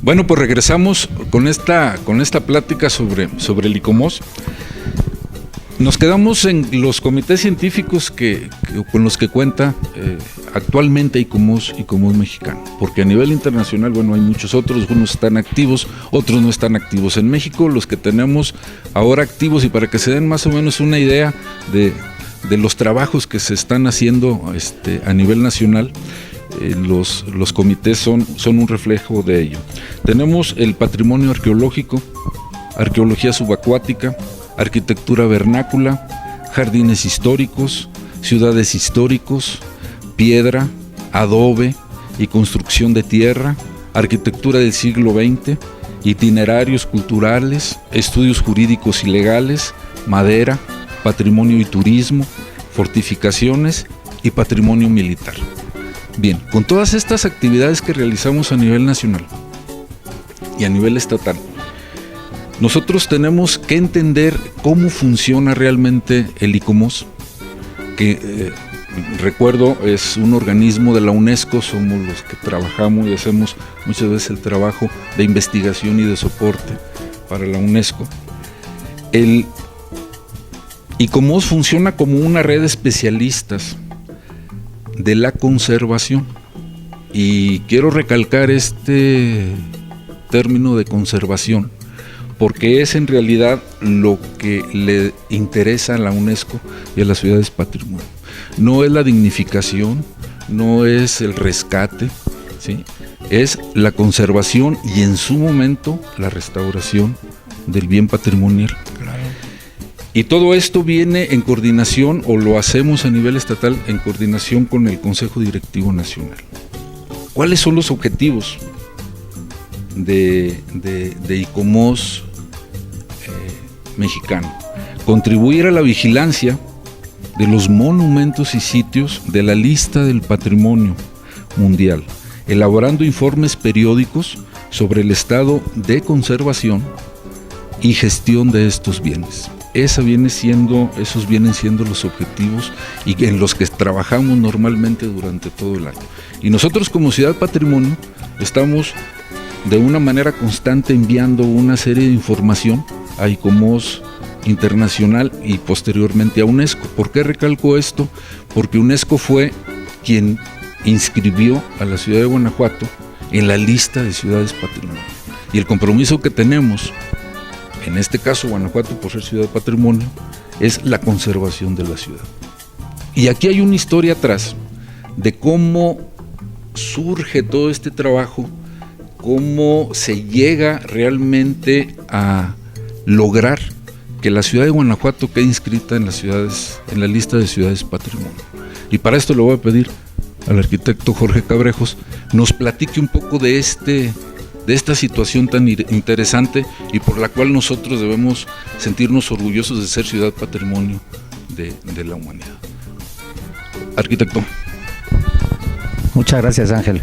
Bueno, pues regresamos con esta plática sobre el ICOMOS. Nos quedamos en los comités científicos con los que cuenta actualmente ICOMOS mexicano, porque a nivel internacional, bueno, hay muchos otros, unos están activos, otros no están activos. En México, los que tenemos ahora activos, y para que se den más o menos una idea de los trabajos que se están haciendo a nivel nacional, los comités son un reflejo de ello. Tenemos el patrimonio arqueológico, arqueología subacuática, arquitectura vernácula, jardines históricos, ciudades históricos, piedra, adobe y construcción de tierra, arquitectura del siglo XX, itinerarios culturales, estudios jurídicos y legales, madera, patrimonio y turismo, fortificaciones y patrimonio militar. Bien, con todas estas actividades que realizamos a nivel nacional y a nivel estatal, nosotros tenemos que entender cómo funciona realmente el ICOMOS, que recuerdo es un organismo de la UNESCO, somos los que trabajamos y hacemos muchas veces el trabajo de investigación y de soporte para la UNESCO. El ICOMOS funciona como una red de especialistas de la conservación, y quiero recalcar este término de conservación porque es en realidad lo que le interesa a la UNESCO y a las ciudades patrimonio. No es la dignificación, no es el rescate, ¿sí? Es la conservación y en su momento la restauración del bien patrimonial. Claro. Y todo esto viene en coordinación, o lo hacemos a nivel estatal en coordinación con el Consejo Directivo Nacional. ¿Cuáles son los objetivos de ICOMOS mexicano? Contribuir a la vigilancia de los monumentos y sitios de la lista del patrimonio mundial, elaborando informes periódicos sobre el estado de conservación y gestión de estos bienes. Esos vienen siendo los objetivos y en los que trabajamos normalmente durante todo el año. Y nosotros como Ciudad Patrimonio estamos de una manera constante enviando una serie de información a ICOMOS internacional y posteriormente a UNESCO. ¿Por qué recalco esto? Porque UNESCO fue quien inscribió a la ciudad de Guanajuato en la lista de ciudades patrimonio. Y el compromiso que tenemos, en este caso Guanajuato por ser ciudad patrimonio, es la conservación de la ciudad. Y aquí hay una historia atrás de cómo surge todo este trabajo, cómo se llega realmente a lograr que la ciudad de Guanajuato quede inscrita en la lista de ciudades patrimonio. Y para esto le voy a pedir al arquitecto Jorge Cabrejos nos platique un poco de esta situación tan interesante y por la cual nosotros debemos sentirnos orgullosos de ser ciudad patrimonio de la humanidad. Arquitecto. Muchas gracias, Ángel.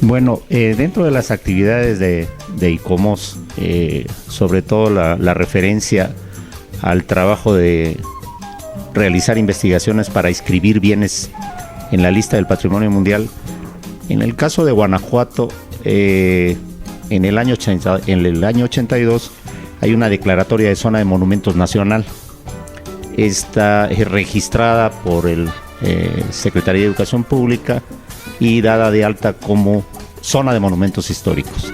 Bueno, dentro de las actividades de ICOMOS, sobre todo la referencia al trabajo de realizar investigaciones para inscribir bienes en la lista del patrimonio mundial, en el caso de Guanajuato, en el año 82 hay una declaratoria de zona de monumentos nacional. Está registrada por el Secretaría de Educación Pública y dada de alta como zona de monumentos históricos,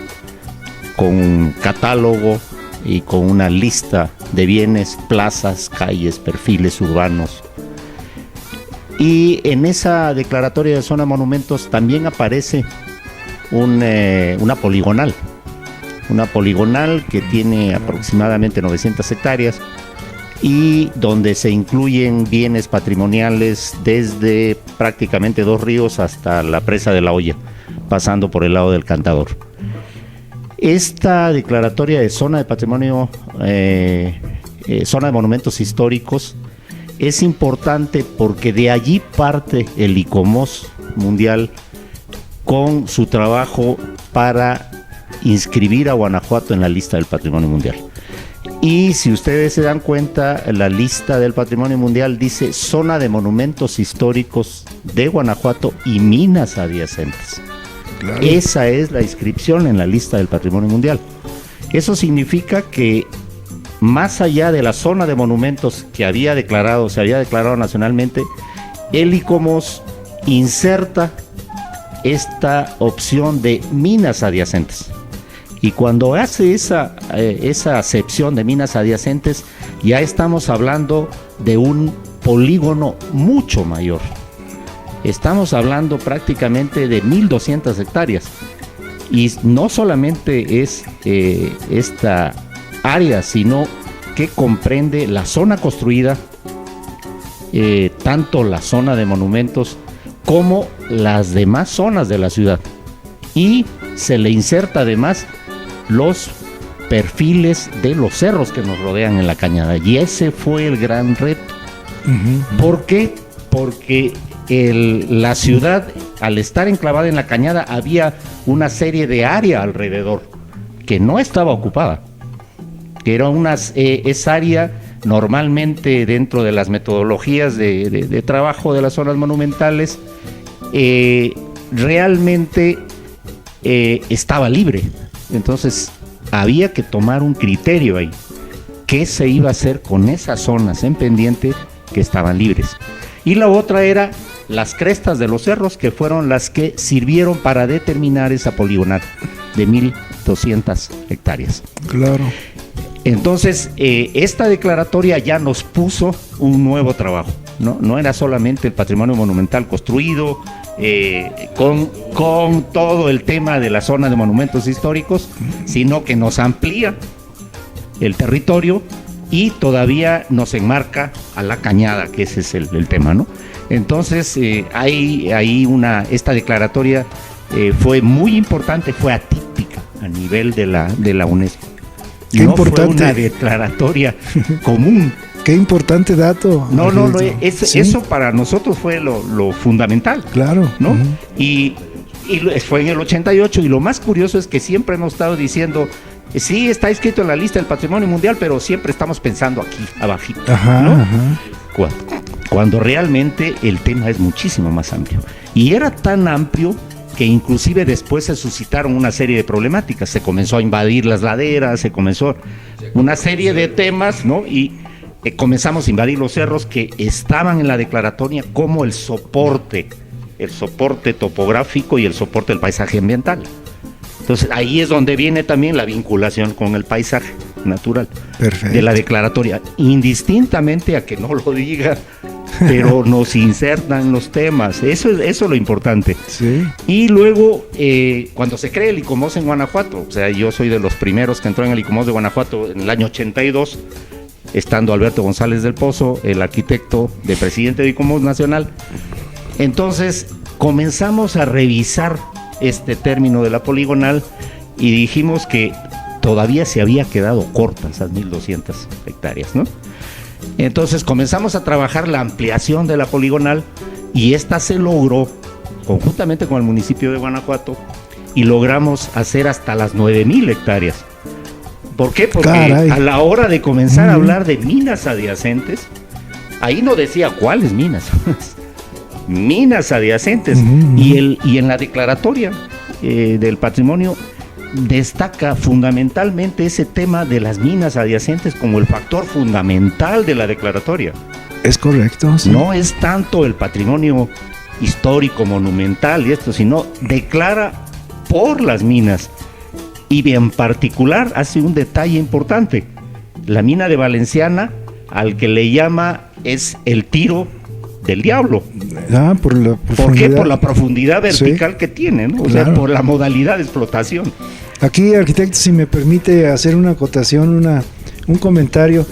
con un catálogo y con una lista de bienes, plazas, calles, perfiles urbanos. Y en esa declaratoria de zona de monumentos también aparece una poligonal que tiene aproximadamente 900 hectáreas y donde se incluyen bienes patrimoniales desde prácticamente Dos Ríos hasta la presa de La Hoya, pasando por el lado del Cantador. Esta declaratoria de zona de patrimonio, zona de monumentos históricos, es importante porque de allí parte el ICOMOS mundial con su trabajo para inscribir a Guanajuato en la lista del patrimonio mundial. Y si ustedes se dan cuenta, la lista del Patrimonio Mundial dice zona de monumentos históricos de Guanajuato y minas adyacentes. Claro. Esa es la inscripción en la lista del Patrimonio Mundial. Eso significa que más allá de la zona de monumentos que se había declarado nacionalmente, el ICOMOS inserta esta opción de minas adyacentes. Y cuando hace esa acepción de minas adyacentes, ya estamos hablando de un polígono mucho mayor. Estamos hablando prácticamente de 1.200 hectáreas. Y no solamente es esta área, sino que comprende la zona construida, tanto la zona de monumentos como las demás zonas de la ciudad. Y se le inserta además los perfiles de los cerros que nos rodean en la cañada, y ese fue el gran reto. ¿Por qué? Porque la ciudad, al estar enclavada en la cañada, había una serie de área alrededor que no estaba ocupada, que era esa área normalmente dentro de las metodologías de trabajo de las zonas monumentales, realmente estaba libre. Entonces había que tomar un criterio ahí. ¿Qué se iba a hacer con esas zonas en pendiente que estaban libres? Y la otra era las crestas de los cerros, que fueron las que sirvieron para determinar esa poligonal de 1.200 hectáreas. Claro. Entonces, esta declaratoria ya nos puso un nuevo trabajo. No era solamente el patrimonio monumental construido, con todo el tema de la zona de monumentos históricos, sino que nos amplía el territorio y todavía nos enmarca a la cañada, que ese es el tema, ¿no? Entonces, esta declaratoria fue muy importante, fue atípica a nivel de la UNESCO. Qué no importante. Fue una declaratoria común. Qué importante dato. No, ¿sí? Eso para nosotros fue lo fundamental. Claro. ¿No? Y fue en el 88, y lo más curioso es que siempre hemos estado diciendo, sí, está escrito en la lista del Patrimonio Mundial, pero siempre estamos pensando aquí, abajito. Ajá, ¿no? ajá. Cuando realmente el tema es muchísimo más amplio. Y era tan amplio que inclusive después se suscitaron una serie de problemáticas. Se comenzó a invadir las laderas, se comenzó una serie de temas, ¿no? Y comenzamos a invadir los cerros que estaban en la declaratoria como el soporte topográfico y el soporte del paisaje ambiental. Entonces ahí es donde viene también la vinculación con el paisaje natural. Perfecto. De la declaratoria, indistintamente a que no lo diga, pero nos insertan los temas. Eso es lo importante. Sí. Y luego, cuando se crea el ICOMOS en Guanajuato, o sea, yo soy de los primeros que entró en el ICOMOS de Guanajuato en el año 82, estando Alberto González del Pozo, el arquitecto de presidente de ICOMOS Nacional. Entonces comenzamos a revisar este término de la poligonal y dijimos que todavía se había quedado corta esas 1.200 hectáreas, ¿no? Entonces comenzamos a trabajar la ampliación de la poligonal, y esta se logró conjuntamente con el municipio de Guanajuato, y logramos hacer hasta las 9.000 hectáreas. ¿Por qué? Porque a la hora de comenzar a hablar de minas adyacentes, ahí no decía cuáles minas, minas adyacentes, y en la declaratoria del patrimonio destaca fundamentalmente ese tema de las minas adyacentes como el factor fundamental de la declaratoria. Es correcto. Sí. No es tanto el patrimonio histórico, monumental y esto, sino declara por las minas. Y en particular hace un detalle importante. La mina de Valenciana, al que le llama, es el tiro del diablo. ¿Por qué? Por la profundidad vertical que tiene, ¿no? O sea, por la modalidad de explotación. Aquí, arquitecto, si me permite hacer una acotación, un comentario.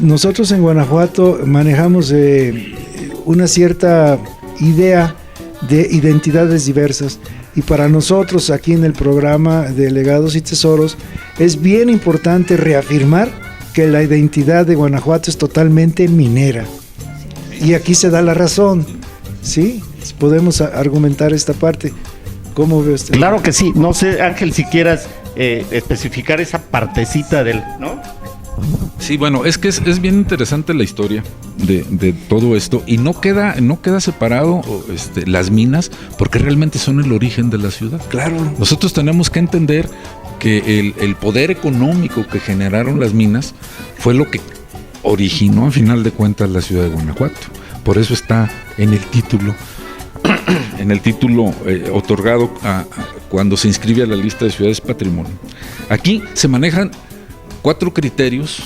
Nosotros en Guanajuato manejamos una cierta idea de identidades diversas, y para nosotros aquí en el programa de Legados y Tesoros es bien importante reafirmar que la identidad de Guanajuato es totalmente minera, y aquí se da la razón, ¿sí? Podemos argumentar esta parte. ¿Cómo ve usted? Claro que sí. No sé, Ángel, si quieras especificar esa partecita del, ¿no? Sí, bueno, es que es bien interesante la historia de todo esto y no queda separado las minas, porque realmente son el origen de la ciudad. Claro. Nosotros tenemos que entender que el poder económico que generaron las minas fue lo que originó, a final de cuentas, la ciudad de Guanajuato. Por eso está en el título otorgado cuando se inscribe a la lista de ciudades patrimonio. Aquí se manejan 4 criterios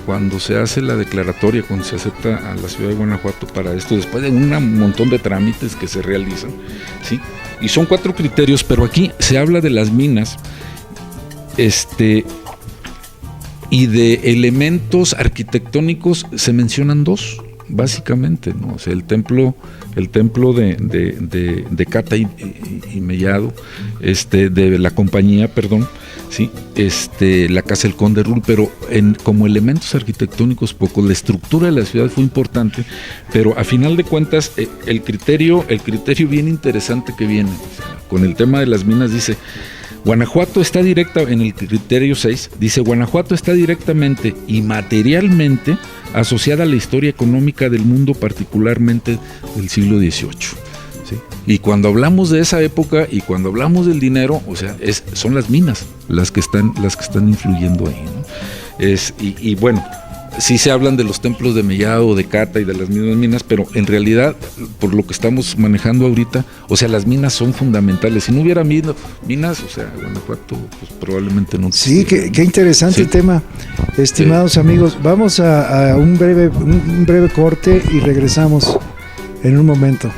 cuando se hace la declaratoria, cuando se acepta a la ciudad de Guanajuato para esto, después de un montón de trámites que se realizan, ¿sí? Y son 4 criterios, pero aquí se habla de las minas, y de elementos arquitectónicos se mencionan 2, básicamente, ¿no? O sea, el templo de Cata y Mellado, de la compañía, perdón, sí, la casa del Conde Rull, pero como elementos arquitectónicos poco. La estructura de la ciudad fue importante, pero a final de cuentas el criterio bien interesante que viene, o sea, con el tema de las minas, dice: Guanajuato está en el criterio 6, dice: Guanajuato está directamente y materialmente asociada a la historia económica del mundo, particularmente del siglo XVIII. ¿Sí? Y cuando hablamos de esa época y cuando hablamos del dinero, o sea, son las minas las que están influyendo ahí, ¿no? Y bueno, sí se hablan de los templos de Mellado, de Cata y de las mismas minas, pero en realidad, por lo que estamos manejando ahorita, o sea, las minas son fundamentales. Si no hubiera minas, o sea, Guanajuato, pues probablemente no. Sí, qué interesante sí. El tema, estimados amigos. Vamos a un breve corte y regresamos en un momento.